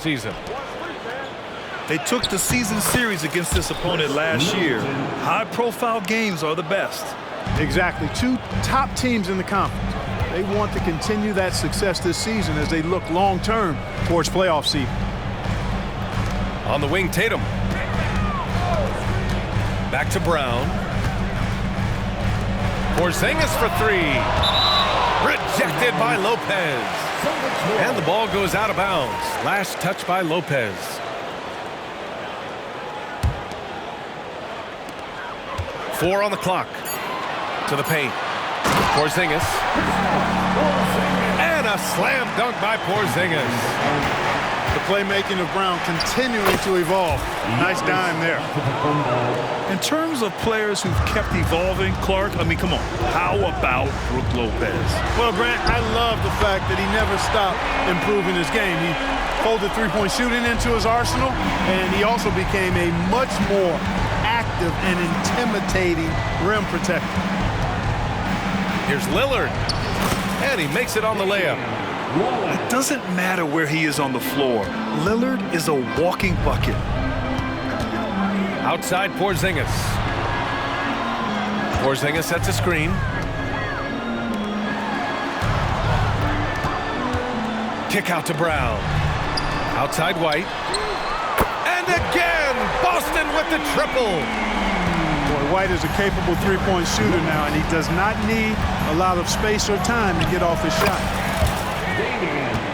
season. They took the season series against this opponent last year. High-profile games are the best. Exactly. Two top teams in the conference. They want to continue that success this season as they look long-term towards playoff seed. On the wing, Tatum. Back to Brown. Porzingis for three. Rejected by Lopez. And the ball goes out of bounds. Last touch by Lopez. Four on the clock. To the paint. Porzingis. And a slam dunk by Porzingis. The playmaking of Brown continuing to evolve. Nice dime there. In terms of players who've kept evolving, Clark, I mean, come on. How about Brook Lopez? Well, Grant, I love the fact that he never stopped improving his game. He folded three-point shooting into his arsenal, and he also became a much more active and intimidating rim protector. Here's Lillard. And he makes it on the layup. It doesn't matter where he is on the floor. Lillard is a walking bucket. Outside Porzingis. Porzingis sets a screen. Kick out to Brown. Outside White. And again, Boston with the triple. Boy, White is a capable three-point shooter now, and he does not need a lot of space or time to get off his shot.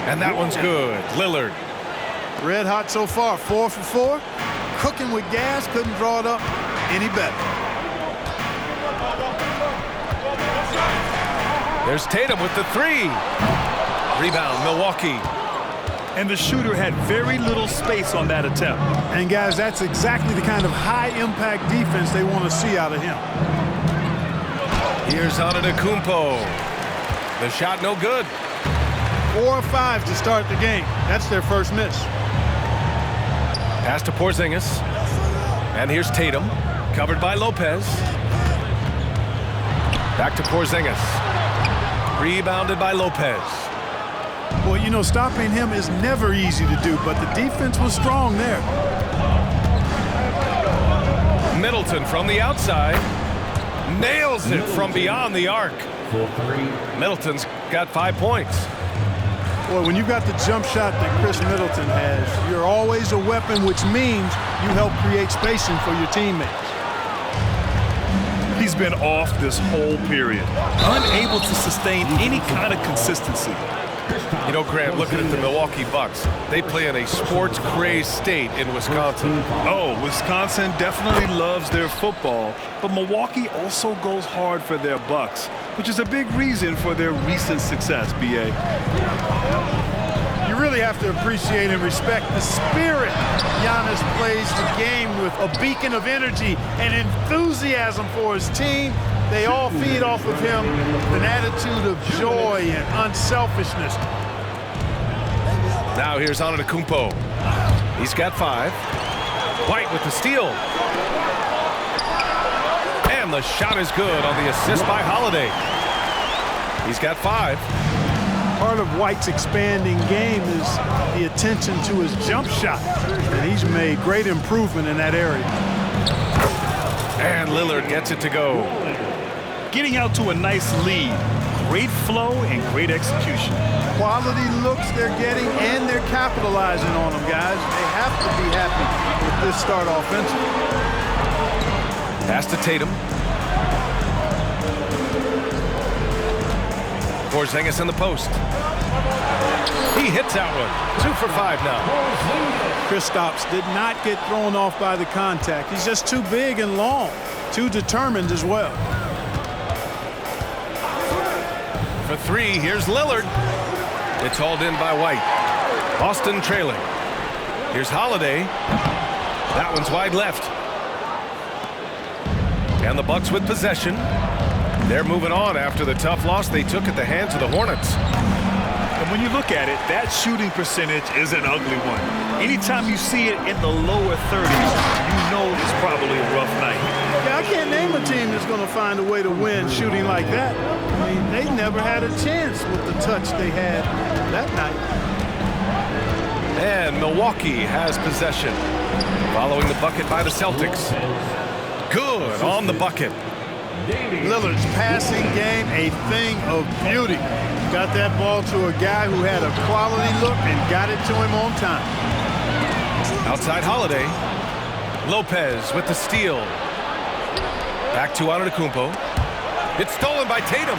And that one's good. Lillard. Red hot so far, 4 for 4. Cooking with gas, couldn't draw it up any better. There's Tatum with the three. Rebound, Milwaukee. And the shooter had very little space on that attempt. And guys, that's exactly the kind of high-impact defense they want to see out of him. Here's Antetokounmpo. The shot no good. 4 or 5 to start the game. That's their first miss. Pass to Porzingis. And here's Tatum. Covered by Lopez. Back to Porzingis. Rebounded by Lopez. Well, you know, stopping him is never easy to do, but the defense was strong there. Middleton from the outside. Nails it from beyond the arc. Middleton's got 5 points. Well, when you've got the jump shot that Chris Middleton has, you're always a weapon, which means you help create spacing for your teammates. He's been off this whole period, unable to sustain any kind of consistency. You know, Grant, looking at the Milwaukee Bucks, they play in a sports-crazed state in Wisconsin. Oh, Wisconsin definitely loves their football, but Milwaukee also goes hard for their Bucks, which is a big reason for their recent success, B.A. You really have to appreciate and respect the spirit Giannis plays the game with, a beacon of energy and enthusiasm for his team. They all feed off of him with an attitude of joy and unselfishness. Now here's Antetokounmpo. He's got 5. White with the steal. And the shot is good on the assist by Holiday. He's got 5. Part of White's expanding game is the attention to his jump shot, and he's made great improvement in that area. And Lillard gets it to go. Getting out to a nice lead. Great flow and great execution. Quality looks they're getting, and they're capitalizing on them, guys. They have to be happy with this start offensively. Pass to Tatum. Porzingis in the post. He hits that one. 2 for 5 now. Kristaps did not get thrown off by the contact. He's just too big and long, too determined as well. For 3, here's Lillard. It's hauled in by White. Boston trailing. Here's Holiday. That one's wide left. And the Bucks with possession. They're moving on after the tough loss they took at the hands of the Hornets. And when you look at it, that shooting percentage is an ugly one. Anytime you see it in the lower 30s, you know it's probably a rough night. Yeah, I can't name a team that's going to find a way to win shooting like that. I mean, they never had a chance with the touch they had that night. And Milwaukee has possession. Following the bucket by the Celtics. Good on the bucket. Lillard's passing game, a thing of beauty. Got that ball to a guy who had a quality look and got it to him on time. Outside Holiday. Lopez with the steal. Back to Antetokounmpo. It's stolen by Tatum.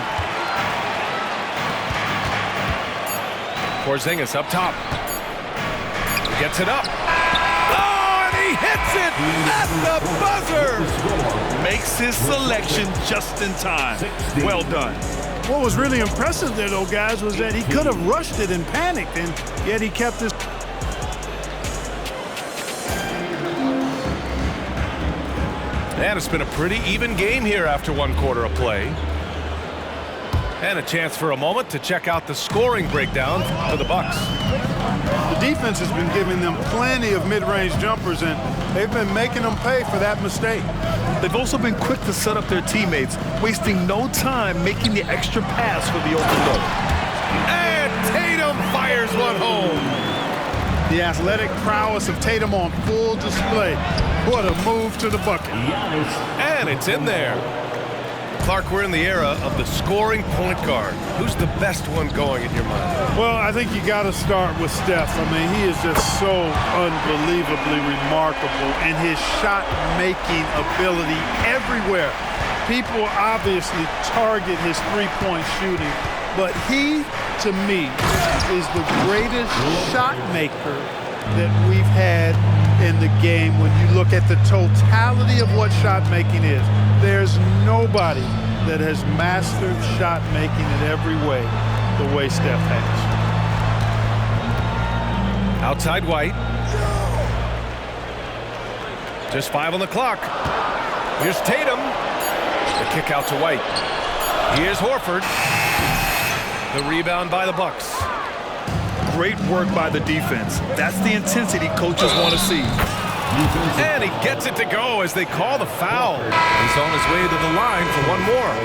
Porzingis up top. Gets it up. Oh, and he hits it at the buzzer. Makes his selection just in time. Well done. What was really impressive there, though, guys, was that he could have rushed it and panicked, and yet he kept his... And it's been a pretty even game here after 1 quarter of play. And a chance for a moment to check out the scoring breakdown for the Bucks. The defense has been giving them plenty of mid-range jumpers, and they've been making them pay for that mistake. They've also been quick to set up their teammates, wasting no time making the extra pass for the open look. And Tatum fires one home. The athletic prowess of Tatum on full display. What a move to the bucket. And it's in there. Clark, we're in the era of the scoring point guard. Who's the best one going in your mind? Well, I think you got to start with Steph. I mean, he is just so unbelievably remarkable in his shot-making ability everywhere. People obviously target his three-point shooting, but he, to me, is the greatest shot maker that we've had in the game. When you look at the totality of what shot making is, there's nobody that has mastered shot making in every way the way Steph has. Outside White. Just 5 on the clock. Here's Tatum. The kick out to White. Here's Horford. The rebound by the Bucks. Great work by the defense. That's the intensity coaches want to see. And he gets it to go as they call the foul. He's on his way to the line for one more.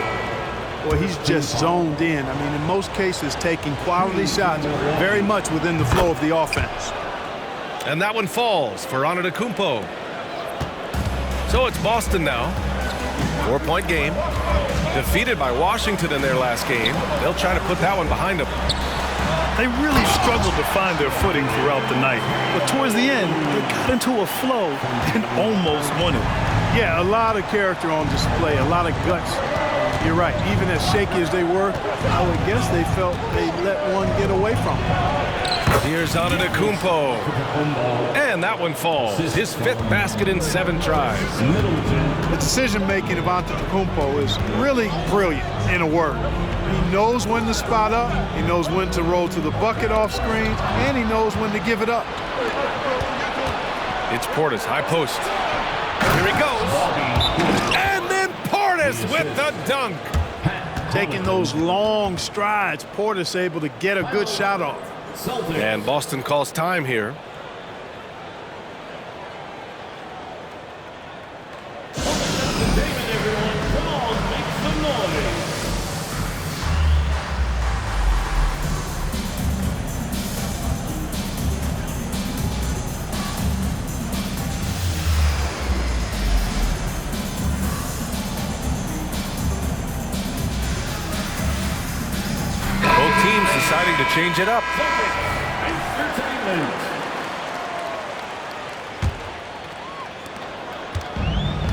Well, he's just zoned in. I mean, in most cases, taking quality shots very much within the flow of the offense. And that one falls for Antetokounmpo. So it's Boston now. 4-point game. Defeated by Washington in their last game. They'll try to put that one behind them. They really struggled to find their footing throughout the night. But towards the end, they got into a flow and almost won it. Yeah, a lot of character on display, a lot of guts. You're right. Even as shaky as they were, I would guess they felt they let one get away from them. Here's Antetokounmpo. And that one falls. His 5th basket in 7 tries. The decision-making of Antetokounmpo is really brilliant, in a word. He knows when to spot up, he knows when to roll to the bucket off screens, and he knows when to give it up. It's Portis, high post. Here he goes. And then Portis with the dunk. Taking those long strides, Portis able to get a good shot off. And Boston calls time here. Both teams deciding to change it up.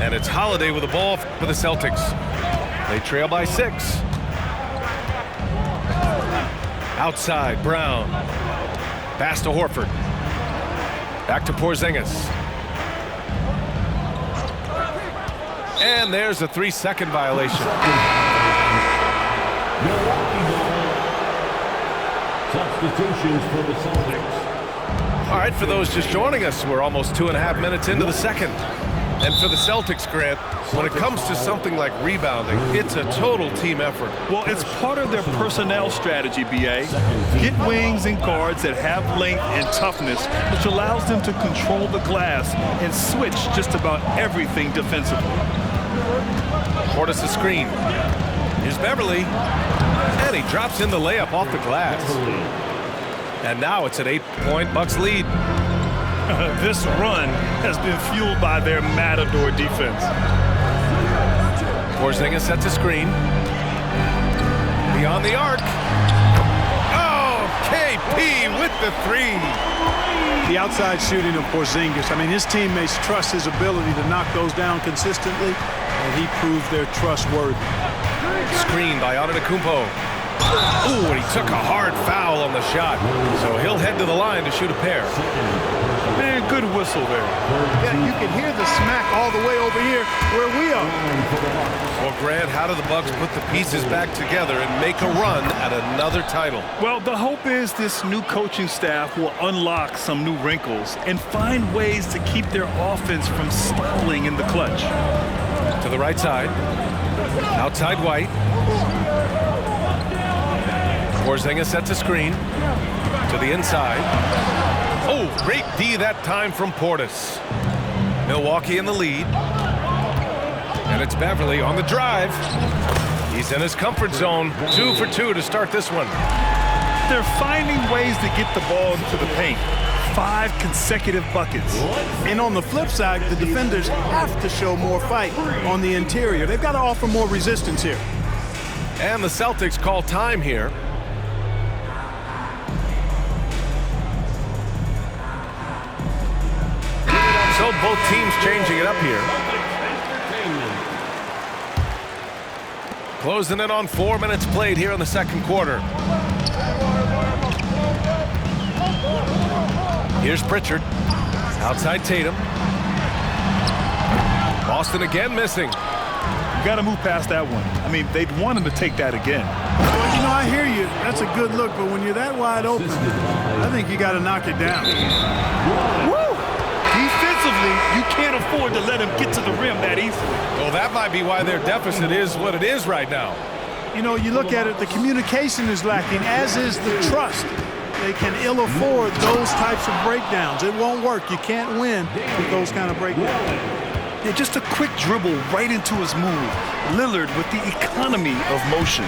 And it's Holiday with the ball for the Celtics. They trail by 6. Outside, Brown. Pass to Horford. Back to Porzingis. And there's a 3-second violation. Substitutions for the Celtics. All right, for those just joining us, we're almost 2.5 minutes into the second. And for the Celtics, Grant, when it comes to something like rebounding, it's a total team effort. Well, it's part of their personnel strategy, B.A. Get wings and guards that have length and toughness, which allows them to control the glass and switch just about everything defensively. Portis a screen. Here's Beverly. And he drops in the layup off the glass. And now it's an 8-point Bucks lead. This run has been fueled by their Matador defense. Porzingis sets a screen. Beyond the arc. Oh, KP with the three. The outside shooting of Porzingis. I mean, his teammates trust his ability to knock those down consistently, and he proved they're trustworthy. Screen by Antetokounmpo. Ooh, and he took a hard foul on the shot. So he'll head to the line to shoot a pair. Man, good whistle there. Yeah, you can hear the smack all the way over here where we are. Well, Grant, how do the Bucks put the pieces back together and make a run at another title? Well, the hope is this new coaching staff will unlock some new wrinkles and find ways to keep their offense from stalling in the clutch. To the right side. Outside White. Porzingis sets a screen. To the inside. Oh, great D that time from Portis. Milwaukee in the lead. And it's Beverly on the drive. He's in his comfort zone. 2 for 2 to start this one. They're finding ways to get the ball into the paint. 5 consecutive buckets. And on the flip side, the defenders have to show more fight on the interior. They've got to offer more resistance here. And the Celtics call time here. So both teams changing it up here. Closing in on 4 minutes played here in the second quarter. Here's Pritchard. Outside Tatum. Boston again missing. You got to move past that one. I mean, they'd want him to take that again. Well, you know, I hear you. That's a good look, but when you're that wide open, I think you got to knock it down. Woo! Defensively, you can't afford to let him get to the rim that easily. Well, that might be why their deficit is what it is right now. You know, you look at it, the communication is lacking, as is the trust. They can ill afford those types of breakdowns. It won't work. You can't win with those kind of breakdowns. Yeah, just a quick dribble right into his move. Lillard with the economy of motion.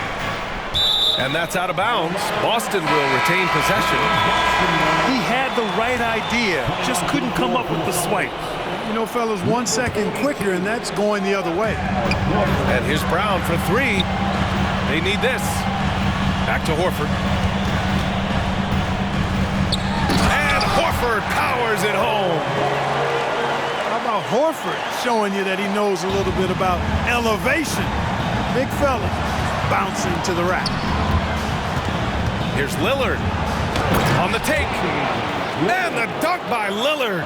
And that's out of bounds. Boston will retain possession. He had the right idea, just couldn't come up with the swipe. You know, fellas, 1 second quicker, and that's going the other way. And here's Brown for 3. They need this. Back to Horford. And Horford powers it home. How about Horford showing you that he knows a little bit about elevation? Big fella bouncing to the rack. Here's Lillard on the take. And the dunk by Lillard.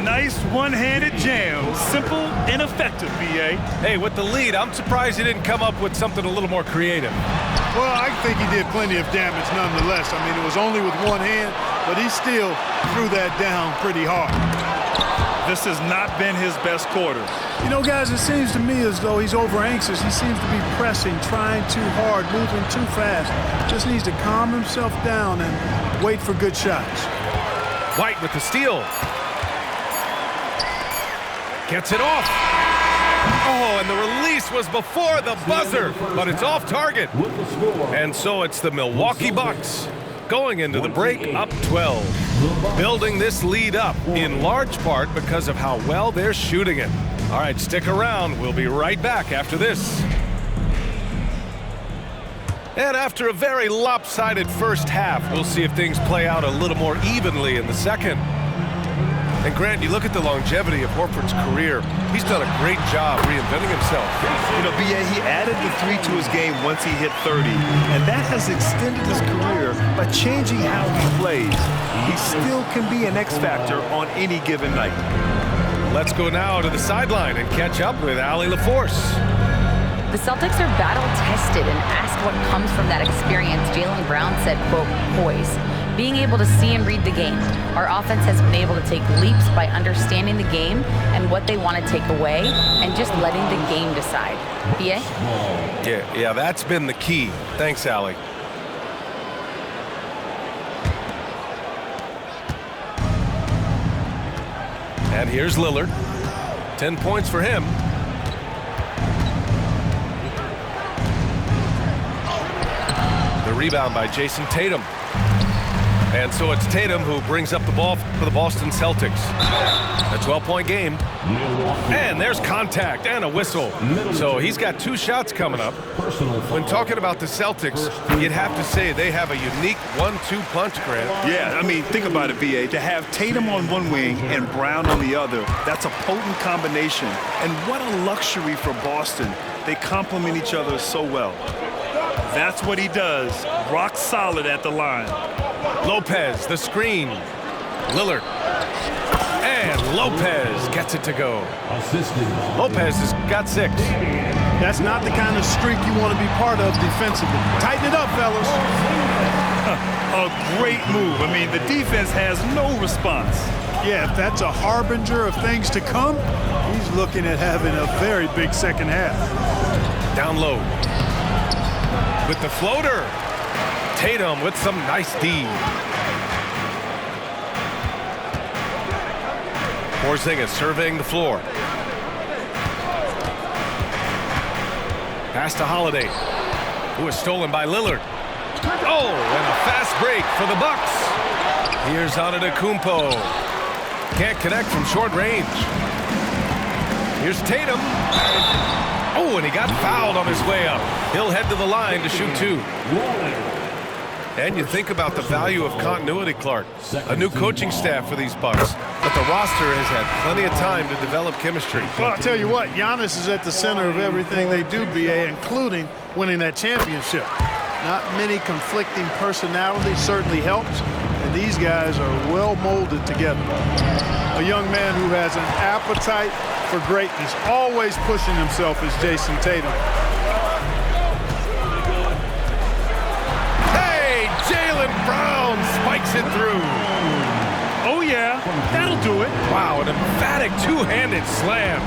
Nice one-handed jam. Simple and effective, B.A. Hey, with the lead, I'm surprised he didn't come up with something a little more creative. Well, I think he did plenty of damage nonetheless. I mean, it was only with one hand, but he still threw that down pretty hard. This has not been his best quarter. You know, guys, it seems to me as though he's over-anxious. He seems to be pressing, trying too hard, moving too fast. Just needs to calm himself down and wait for good shots. White with the steal. Gets it off. Oh, and the release was before the buzzer, but it's off target. And so it's the Milwaukee Bucks going into the break up 12. Building this lead up in large part because of how well they're shooting it. All right, stick around. We'll be right back after this. And after a very lopsided first half, we'll see if things play out a little more evenly in the second. And Grant, you look at the longevity of Horford's career. He's done a great job reinventing himself. You know, B.A., he added the 3 to his game once he hit 30, and that has extended his career by changing how he plays. He still can be an X factor on any given night. Let's go now to the sideline and catch up with Allie LaForce. The Celtics are battle-tested, and asked what comes from that experience, Jaylen Brown said, quote, poise. Being able to see and read the game. Our offense has been able to take leaps by understanding the game and what they want to take away and just letting the game decide. B.A.? Yeah, that's been the key. Thanks, Allie. And here's Lillard. 10 points for him. The rebound by Jason Tatum. And so it's Tatum who brings up the ball for the Boston Celtics. A 12-point game. And there's contact and a whistle. So he's got 2 shots coming up. When talking about the Celtics, you'd have to say they have a unique 1-2 punch, Grant. Yeah, I mean, think about it, VA. To have Tatum on one wing and Brown on the other, that's a potent combination. And what a luxury for Boston. They complement each other so well. That's what he does. Rock solid at the line. Lopez, the screen. Lillard. And Lopez gets it to go. Lopez has got 6. That's not the kind of streak you want to be part of defensively. Tighten it up, fellas. A great move. I mean, the defense has no response. Yeah, if that's a harbinger of things to come, he's looking at having a very big second half. Down low. With the floater. Tatum with some nice D. Porzingis surveying the floor. Pass to Holiday, who is stolen by Lillard. Oh, and a fast break for the Bucks. Here's Antetokounmpo. Can't connect from short range. Here's Tatum. Oh, and he got fouled on his way up. He'll head to the line to shoot 2. And you think about the value of continuity, Clark. A new coaching staff for these Bucks, but the roster has had plenty of time to develop chemistry. Well, I'll tell you what, Giannis is at the center of everything they do, BA, including winning that championship. Not many conflicting personalities certainly helps, and these guys are well molded together. A young man who has an appetite for greatness, always pushing himself, is Jason Tatum. Jaylen Brown spikes it through. Oh, yeah, that'll do it. Wow, an emphatic 2-handed slam.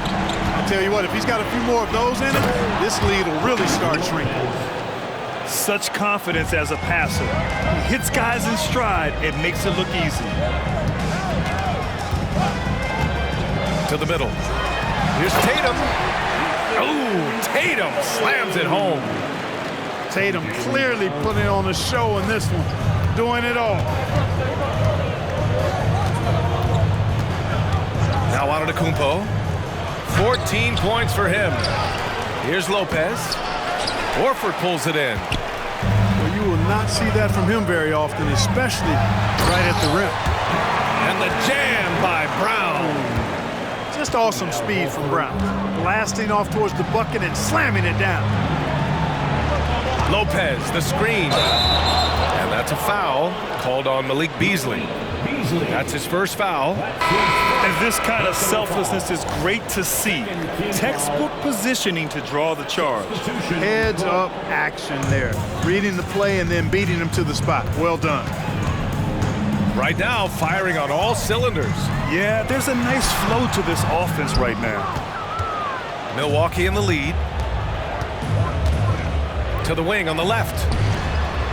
I'll tell you what, if he's got a few more of those in him, this lead will really start shrinking. Such confidence as a passer. He hits guys in stride. It makes it look easy. To the middle. Here's Tatum. Oh, Tatum slams it home. Tatum clearly putting on a show in this one, doing it all. Now Antetokounmpo, 14 points for him. Here's Lopez. Horford pulls it in. Well, you will not see that from him very often, especially right at the rim. And the jam by Brown. Just awesome speed from Brown. Blasting off towards the bucket and slamming it down. Lopez, the screen. And that's a foul called on Malik Beasley. That's his first foul. And this kind of selflessness is great to see. Textbook positioning to draw the charge. Heads up action there. Reading the play and then beating him to the spot. Well done. Right now, firing on all cylinders. Yeah, there's a nice flow to this offense right now. Milwaukee in the lead. To the wing on the left.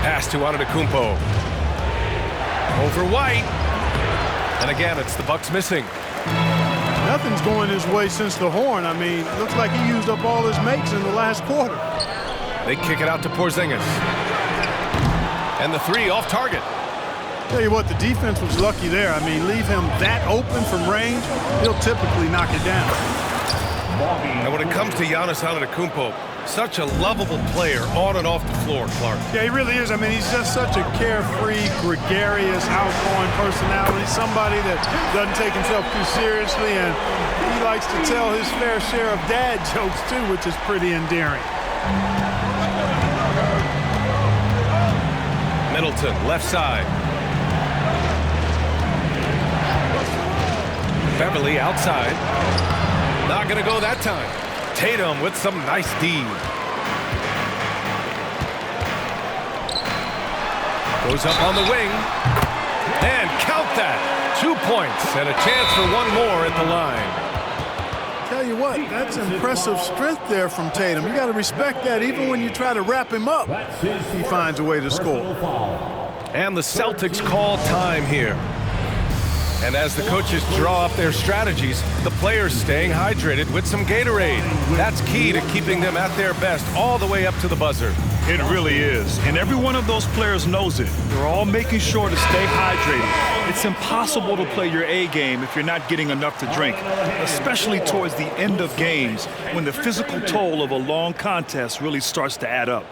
Pass to Antetokounmpo. Over White. And again, it's the Bucks missing. Nothing's going his way since the horn. I mean, looks like he used up all his makes in the last quarter. They kick it out to Porzingis. And the 3 off target. Tell you what, the defense was lucky there. I mean, leave him that open from range, he'll typically knock it down. And when it comes to Giannis Antetokounmpo, such a lovable player on and off the floor, Clark. Yeah, he really is. I mean, he's just such a carefree, gregarious, outgoing personality, somebody that doesn't take himself too seriously, and he likes to tell his fair share of dad jokes, too, which is pretty endearing. Middleton, left side. Beverly outside. Not going to go that time. Tatum with some nice D. Goes up on the wing. And count that. 2 points and a chance for one more at the line. Tell you what, that's impressive strength there from Tatum. You got to respect that. Even when you try to wrap him up, he finds a way to score. And the Celtics call time here. And as the coaches draw up their strategies, the players staying hydrated with some Gatorade. That's key to keeping them at their best all the way up to the buzzer. It really is. And every one of those players knows it. They're all making sure to stay hydrated. It's impossible to play your A game if you're not getting enough to drink, especially towards the end of games when the physical toll of a long contest really starts to add up.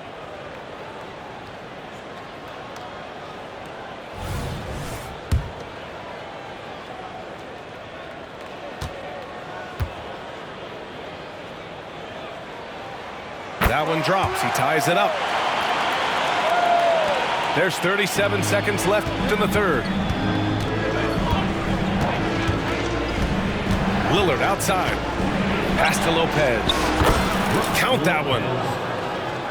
That one drops. He ties it up. There's 37 seconds left in the third. Lillard outside. Pass to Lopez. Count that one.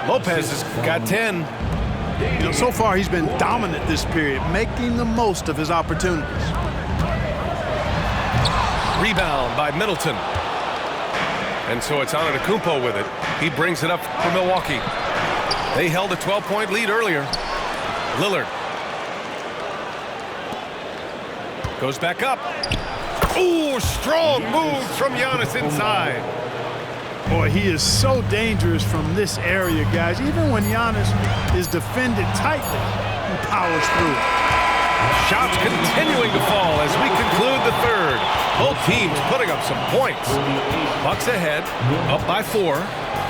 Lopez has got 10. You know, so far he's been dominant this period, making the most of his opportunities. Rebound by Middleton. And so it's Antetokounmpo with it. He brings it up for Milwaukee. They held a 12-point lead earlier. Lillard goes back up. Ooh, strong move from Giannis inside. Boy, he is so dangerous from this area, guys. Even when Giannis is defended tightly, he powers through it. Shots continuing to fall as we conclude the third. Both teams putting up some points. Bucks ahead, up by 4.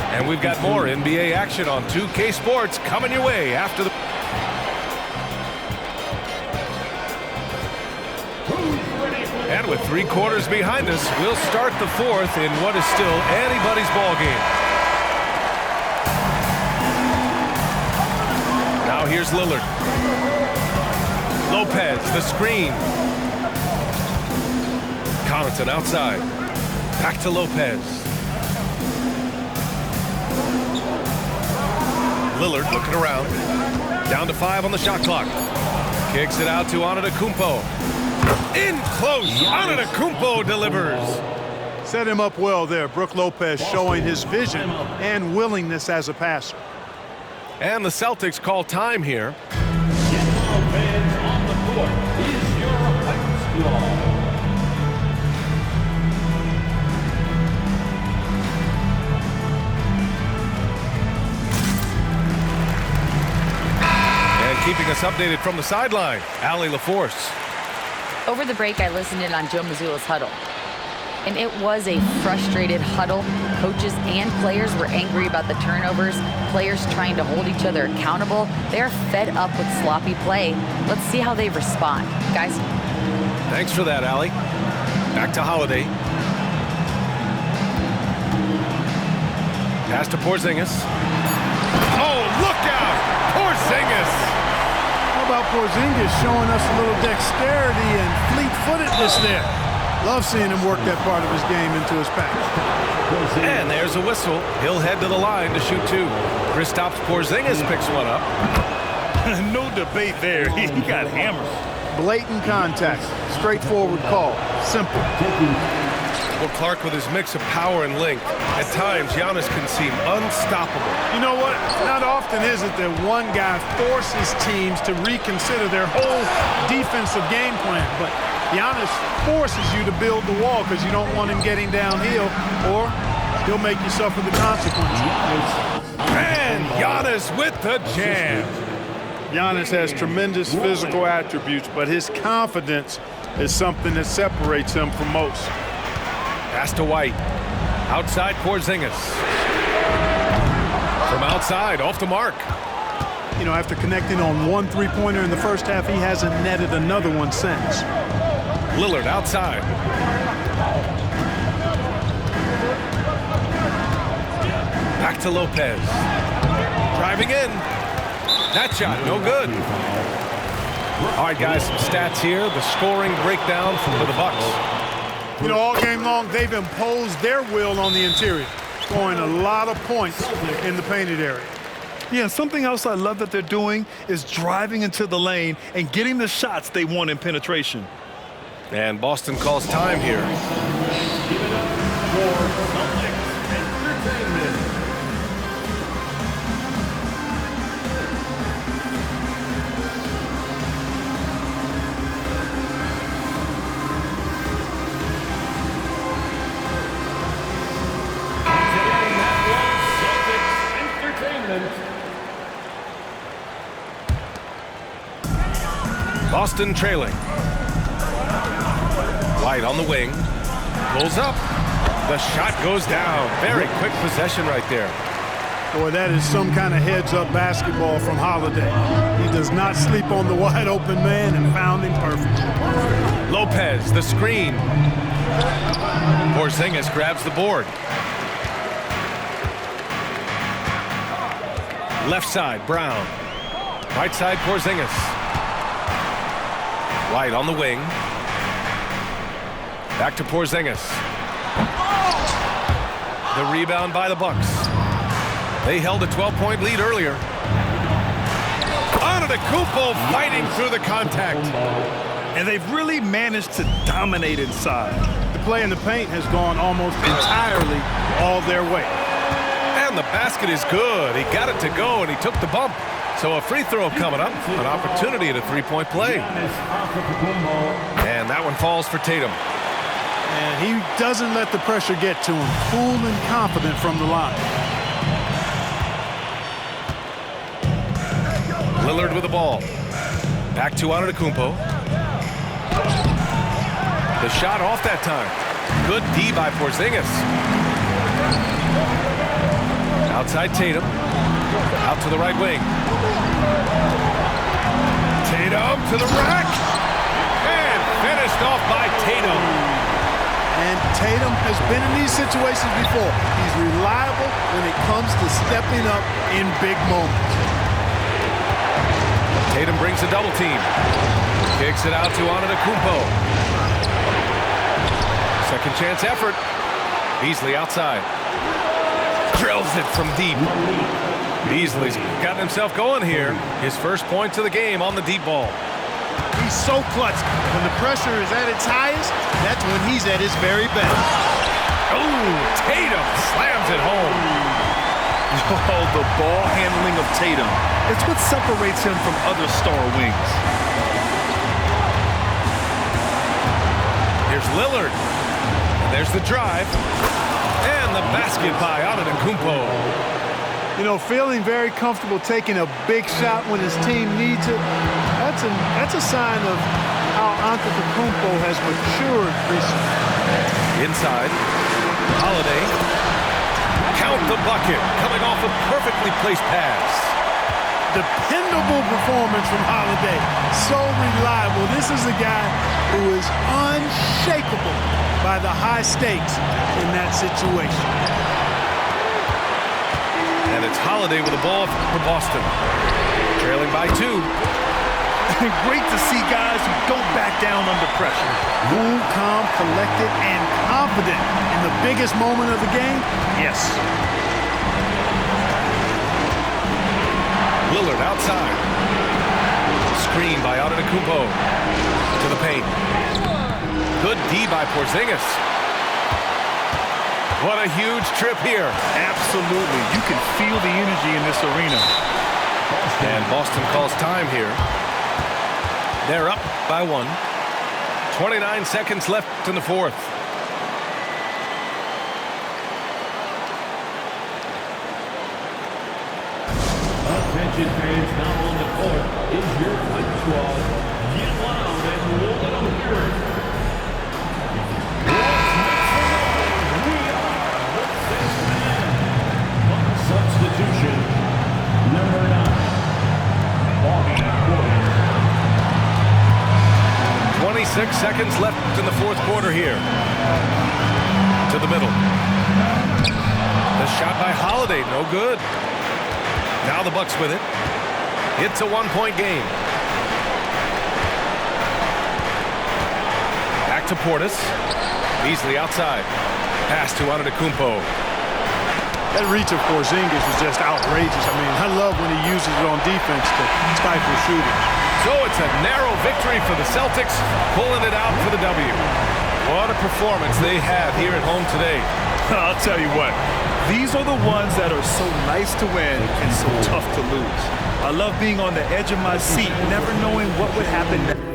And we've got more NBA action on 2K Sports coming your way after the... And with 3 quarters behind us, we'll start the fourth in what is still anybody's ball game. Now here's Lillard. Lopez, the screen. Connaughton outside. Back to Lopez. Lillard looking around. Down to 5 on the shot clock. Kicks it out to Antetokounmpo. In close. Antetokounmpo delivers. Set him up well there. Brook Lopez showing his vision and willingness as a passer. And the Celtics call time here. Fans on the court is your Heights Squad. Keeping us updated from the sideline, Allie LaForce. Over the break, I listened in on Joe Mazzulla's huddle. And it was a frustrated huddle. Coaches and players were angry about the turnovers. Players trying to hold each other accountable. They're fed up with sloppy play. Let's see how they respond. Guys. Thanks for that, Allie. Back to Holiday. Pass to Porzingis. Oh, look out! Porzingis! How about Porzingis showing us a little dexterity and fleet-footedness there? Love seeing him work that part of his game into his pass. And there's a whistle. He'll head to the line to shoot 2. Kristaps Porzingis picks one up. No debate there. He got hammered. Blatant contact. Straightforward call. Simple. Well, Clark with his mix of power and length. At times, Giannis can seem unstoppable. You know what? Not often is it that one guy forces teams to reconsider their whole defensive game plan. But Giannis forces you to build the wall because you don't want him getting downhill, or he'll make you suffer the consequences. And Giannis with the jam. Giannis has tremendous physical attributes, but his confidence is something that separates him from most. Pass to White. Outside Porzingis. From outside, off the mark. You know, after connecting on 1 3-pointer in the first half, he hasn't netted another one since. Lillard outside. Back to Lopez. Driving in. That shot, no good. All right, guys, some stats here. The scoring breakdown for the Bucks. You know, all game long, they've imposed their will on the interior, scoring a lot of points in the painted area. Yeah, something else I love that they're doing is driving into the lane and getting the shots they want in penetration. And Boston calls time here. Give it up for Celtics Entertainment. Boston trailing. White on the wing. Pulls up. The shot goes down. Very quick possession right there. Boy, that is some kind of heads-up basketball from Holiday. He does not sleep on the wide-open man and found him perfect. Lopez, the screen. Porzingis grabs the board. Left side, Brown. Right side, Porzingis. White on the wing. Back to Porzingis. The rebound by the Bucks. They held a 12-point lead earlier. Antetokounmpo fighting through the contact. And they've really managed to dominate inside. The play in the paint has gone almost entirely all their way. And the basket is good. He got it to go, and he took the bump. So a free throw coming up. An opportunity at a three-point play. And that one falls for Tatum. And he doesn't let the pressure get to him. Cool and confident from the line. Lillard with the ball. Back to Antetokounmpo. The shot off that time. Good D by Porzingis. Outside Tatum. Out to the right wing. Tatum to the rack. And finished off by Tatum. And Tatum has been in these situations before. He's reliable when it comes to stepping up in big moments. Tatum brings a double team. Kicks it out to Antetokounmpo. Second chance effort. Beasley outside. Drills it from deep. Beasley's gotten himself going here. His first points of the game on the deep ball. He's so clutch. When the pressure is at its highest, that's when he's at his very best. Oh, Tatum slams it home. Oh, the ball handling of Tatum. It's what separates him from other star wings. Here's Lillard. And there's the drive. And the basket by Antetokounmpo. You know, feeling very comfortable taking a big shot when his team needs it. That's a sign of how Antetokounmpo has matured recently. Inside. Holiday. Count the bucket. Coming off a perfectly placed pass. Dependable performance from Holiday. So reliable. This is a guy who is unshakable by the high stakes in that situation. And it's Holiday with the ball for Boston. Trailing by 2. Great to see guys who don't back down under pressure. Cool, calm, collected, and confident in the biggest moment of the game. Yes. Lillard outside. Screen by Antetokounmpo. To the paint. Good D by Porzingis. What a huge trip here. Absolutely. You can feel the energy in this arena. And Boston calls time here. They're up by 1. 29 seconds left in the fourth. Attention fans, now on the court is your fight squad. Get loud and roll it up here. Substitution number 9, Bobby Portis. 26 seconds left in the fourth quarter here. To the middle. The shot by Holiday, no good. Now the Bucks with it. It's a 1-point game. Back to Portis. Beasley outside. Pass to Antetokounmpo. That reach of Porzingis is just outrageous. I mean, I love when he uses it on defense to stifle shooting. So it's a narrow victory for the Celtics, pulling it out for the W. What a performance they have here at home today. I'll tell you what, these are the ones that are so nice to win and so tough to lose. I love being on the edge of my seat, never knowing what would happen next.